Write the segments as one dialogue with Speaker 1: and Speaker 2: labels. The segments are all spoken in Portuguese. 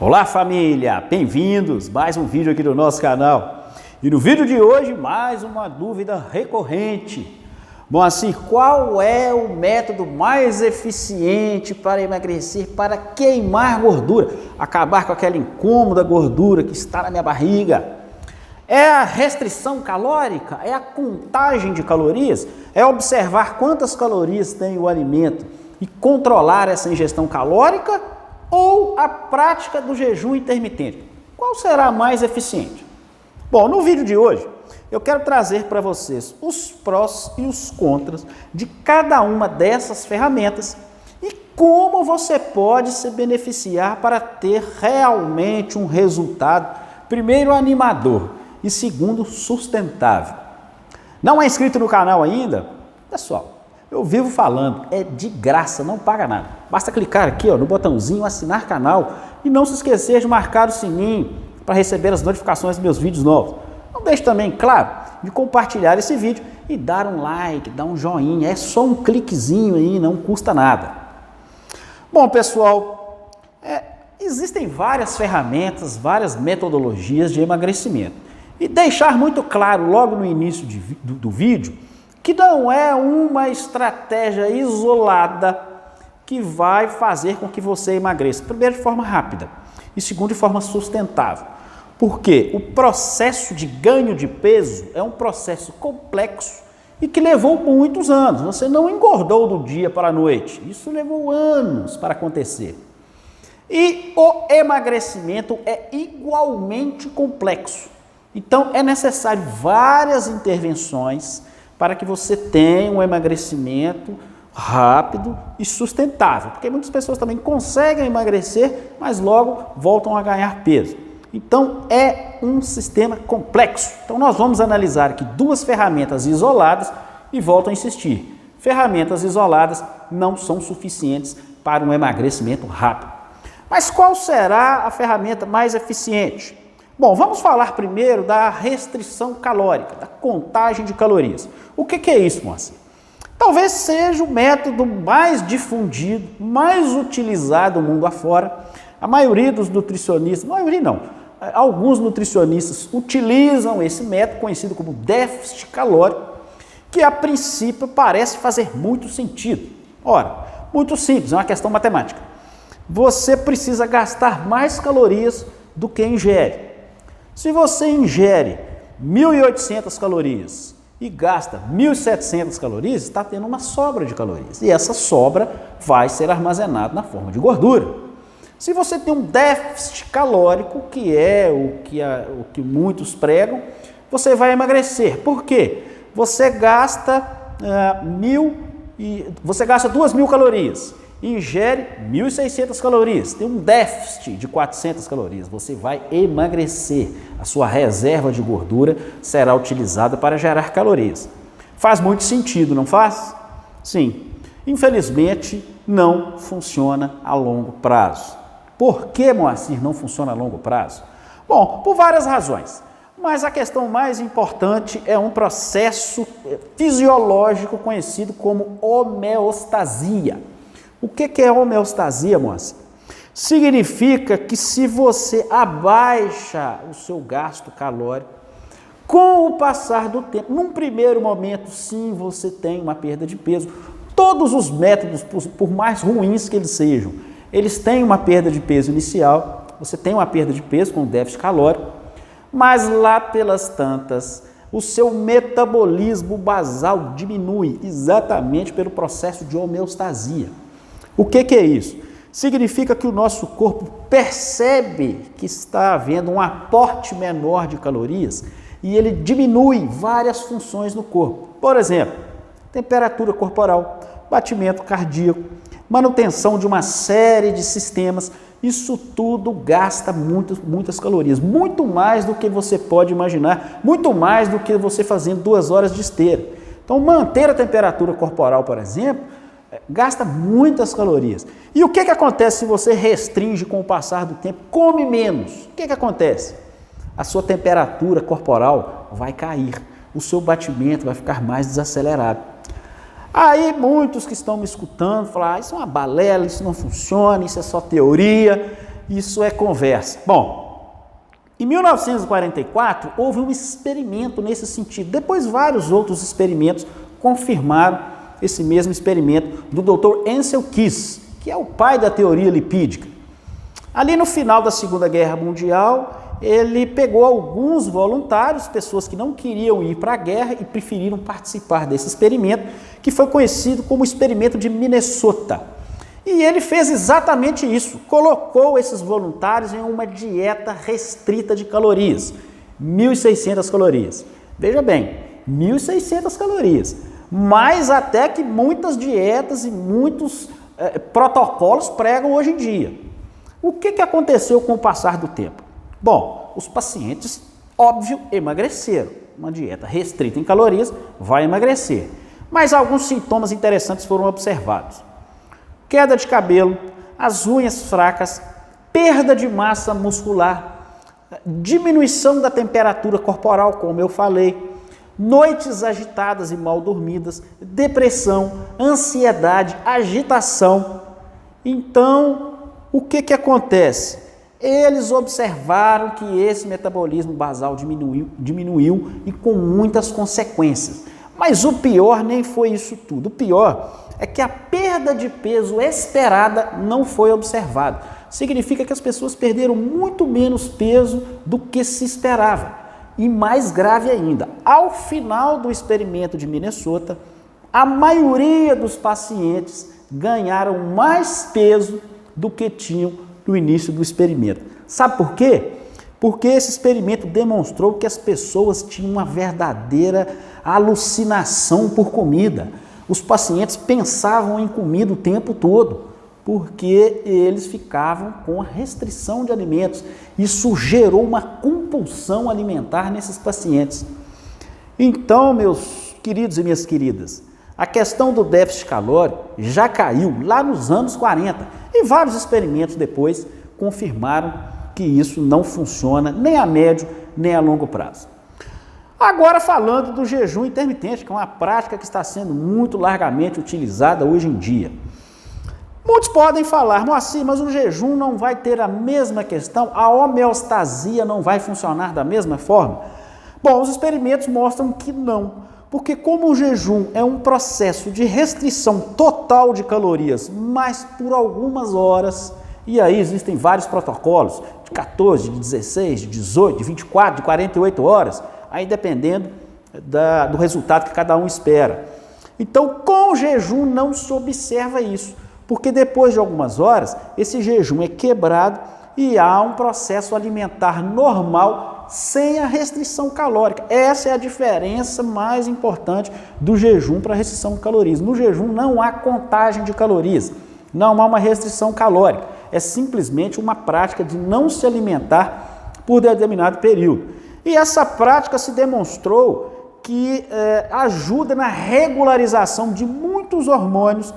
Speaker 1: Olá família, bem-vindos a mais um vídeo aqui do nosso canal. E no vídeo de hoje, mais uma dúvida recorrente. Bom, assim, qual é o método mais eficiente para emagrecer, para queimar gordura, acabar com aquela incômoda gordura que está na minha barriga? É a restrição calórica? É a contagem de calorias? É observar quantas calorias tem o alimento e controlar essa ingestão calórica? Ou a prática do jejum intermitente? Qual será mais eficiente? Bom, no vídeo de hoje, eu quero trazer para vocês os prós e os contras de cada uma dessas ferramentas e como você pode se beneficiar para ter realmente um resultado, primeiro, animador e segundo, sustentável. Não é inscrito no canal ainda? Pessoal, eu vivo falando, é de graça, não paga nada. Basta clicar aqui no botãozinho assinar canal e não se esquecer de marcar o sininho para receber as notificações dos meus vídeos novos. Não deixe também, claro, de compartilhar esse vídeo e dar um like, dar um joinha. É só um cliquezinho aí, não custa nada. Bom, pessoal, existem várias ferramentas, várias metodologias de emagrecimento. E deixar muito claro logo no início do vídeo que não é uma estratégia isolada que vai fazer com que você emagreça. Primeiro, de forma rápida e segundo, de forma sustentável. Porque o processo de ganho de peso é um processo complexo e que levou muitos anos. Você não engordou do dia para a noite. Isso levou anos para acontecer. E o emagrecimento é igualmente complexo. Então, é necessário várias intervenções para que você tenha um emagrecimento rápido e sustentável. Porque muitas pessoas também conseguem emagrecer, mas logo voltam a ganhar peso. Então, é um sistema complexo. Então, nós vamos analisar aqui duas ferramentas isoladas e volto a insistir. Ferramentas isoladas não são suficientes para um emagrecimento rápido. Mas qual será a ferramenta mais eficiente? Bom, vamos falar primeiro da restrição calórica, da contagem de calorias. O que é isso, Moacir? Talvez seja o método mais difundido, mais utilizado no mundo afora. A maioria dos nutricionistas, alguns nutricionistas utilizam esse método conhecido como déficit calórico, que a princípio parece fazer muito sentido. Ora, muito simples, é uma questão matemática. Você precisa gastar mais calorias do que ingere. Se você ingere 1.800 calorias e gasta 1.700 calorias, está tendo uma sobra de calorias. E essa sobra vai ser armazenada na forma de gordura. Se você tem um déficit calórico, que é o que muitos pregam, você vai emagrecer. Por quê? Você gasta 2.000 calorias. Ingere 1.600 calorias, tem um déficit de 400 calorias, você vai emagrecer. A sua reserva de gordura será utilizada para gerar calorias. Faz muito sentido, não faz? Sim. Infelizmente, não funciona a longo prazo. Por que, Moacir, não funciona a longo prazo? Bom, por várias razões. Mas a questão mais importante é um processo fisiológico conhecido como homeostasia. O que é homeostasia, moça? Significa que se você abaixa o seu gasto calórico, com o passar do tempo, num primeiro momento, sim, você tem uma perda de peso. Todos os métodos, por mais ruins que eles sejam, eles têm uma perda de peso inicial, você tem uma perda de peso com déficit calórico, mas lá pelas tantas, o seu metabolismo basal diminui exatamente pelo processo de homeostasia. O que é isso? Significa que o nosso corpo percebe que está havendo um aporte menor de calorias e ele diminui várias funções no corpo. Por exemplo, temperatura corporal, batimento cardíaco, manutenção de uma série de sistemas. Isso tudo gasta muitas calorias, muito mais do que você pode imaginar, muito mais do que você fazendo 2 horas de esteira. Então, manter a temperatura corporal, por exemplo, gasta muitas calorias. E o que acontece se você restringe com o passar do tempo? Come menos. O que acontece? A sua temperatura corporal vai cair, o seu batimento vai ficar mais desacelerado. Aí muitos que estão me escutando falam, isso é uma balela, isso não funciona, isso é só teoria. isso é conversa. Bom, em 1944 houve um experimento nesse sentido. Depois vários outros experimentos confirmaram esse mesmo experimento do Dr. Ancel Keys, que é o pai da teoria lipídica. Ali no final da Segunda Guerra Mundial, ele pegou alguns voluntários, pessoas que não queriam ir para a guerra e preferiram participar desse experimento, que foi conhecido como o experimento de Minnesota. E ele fez exatamente isso, colocou esses voluntários em uma dieta restrita de calorias, 1.600 calorias. Veja bem, 1.600 calorias, mais até que muitas dietas e muitos protocolos pregam hoje em dia. O que aconteceu com o passar do tempo? Bom, os pacientes, óbvio, emagreceram. Uma dieta restrita em calorias vai emagrecer. Mas alguns sintomas interessantes foram observados. Queda de cabelo, as unhas fracas, perda de massa muscular, diminuição da temperatura corporal, como eu falei, noites agitadas e mal dormidas, depressão, ansiedade, agitação. Então, o que acontece? Eles observaram que esse metabolismo basal diminuiu e com muitas consequências. Mas o pior nem foi isso tudo. O pior é que a perda de peso esperada não foi observada. Significa que as pessoas perderam muito menos peso do que se esperava. E mais grave ainda, ao final do experimento de Minnesota, a maioria dos pacientes ganharam mais peso do que tinham no início do experimento. Sabe por quê? Porque esse experimento demonstrou que as pessoas tinham uma verdadeira alucinação por comida. Os pacientes pensavam em comida o tempo todo, porque eles ficavam com a restrição de alimentos. Isso gerou uma compulsão alimentar nesses pacientes. Então, meus queridos e minhas queridas, a questão do déficit calórico já caiu lá nos anos 40 e vários experimentos depois confirmaram que isso não funciona nem a médio nem a longo prazo. Agora falando do jejum intermitente, que é uma prática que está sendo muito largamente utilizada hoje em dia. Muitos podem falar, Moacir, mas o jejum não vai ter a mesma questão, a homeostasia não vai funcionar da mesma forma? Bom, os experimentos mostram que não. Porque como o jejum é um processo de restrição total de calorias, mas por algumas horas, e aí existem vários protocolos, de 14, de 16, de 18, de 24, de 48 horas, aí dependendo do resultado que cada um espera. Então, com o jejum não se observa isso, porque depois de algumas horas, esse jejum é quebrado e há um processo alimentar normal sem a restrição calórica. Essa é a diferença mais importante do jejum para a restrição de calorias. No jejum não há contagem de calorias, não há uma restrição calórica. É simplesmente uma prática de não se alimentar por determinado período. E essa prática se demonstrou que ajuda na regularização de muitos hormônios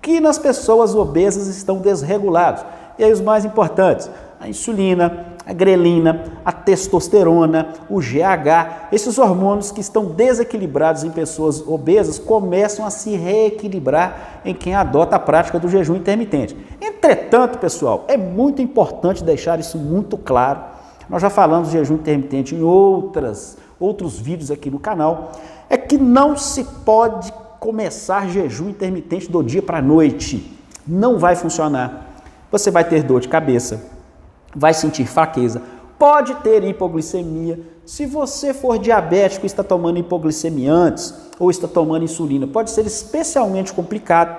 Speaker 1: que nas pessoas obesas estão desregulados. E aí os mais importantes, a insulina, a grelina, a testosterona, o GH, esses hormônios que estão desequilibrados em pessoas obesas começam a se reequilibrar em quem adota a prática do jejum intermitente. Entretanto, pessoal, é muito importante deixar isso muito claro. Nós já falamos de jejum intermitente em outros vídeos aqui no canal, é que não se pode começar jejum intermitente do dia para a noite. Não vai funcionar. Você vai ter dor de cabeça, vai sentir fraqueza, pode ter hipoglicemia. Se você for diabético e está tomando hipoglicemiantes ou está tomando insulina, pode ser especialmente complicado.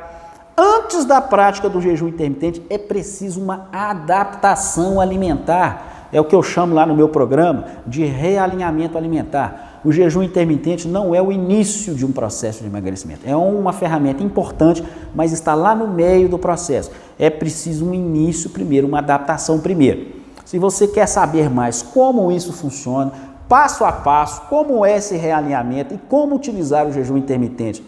Speaker 1: Antes da prática do jejum intermitente, é preciso uma adaptação alimentar. É o que eu chamo lá no meu programa de realinhamento alimentar. O jejum intermitente não é o início de um processo de emagrecimento. É uma ferramenta importante, mas está lá no meio do processo. É preciso um início primeiro, uma adaptação primeiro. Se você quer saber mais como isso funciona, passo a passo, como é esse realinhamento e como utilizar o jejum intermitente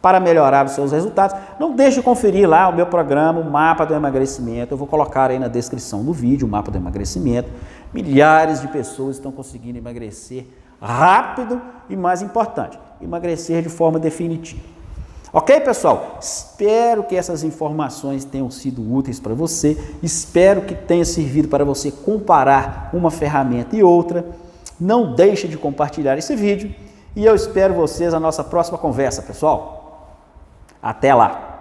Speaker 1: para melhorar os seus resultados, não deixe de conferir lá o meu programa, o Mapa do Emagrecimento. Eu vou colocar aí na descrição do vídeo o Mapa do Emagrecimento. Milhares de pessoas estão conseguindo emagrecer rápido e, mais importante, emagrecer de forma definitiva. Ok, pessoal? Espero que essas informações tenham sido úteis para você. Espero que tenha servido para você comparar uma ferramenta e outra. Não deixe de compartilhar esse vídeo e eu espero vocês na nossa próxima conversa, pessoal. Até lá!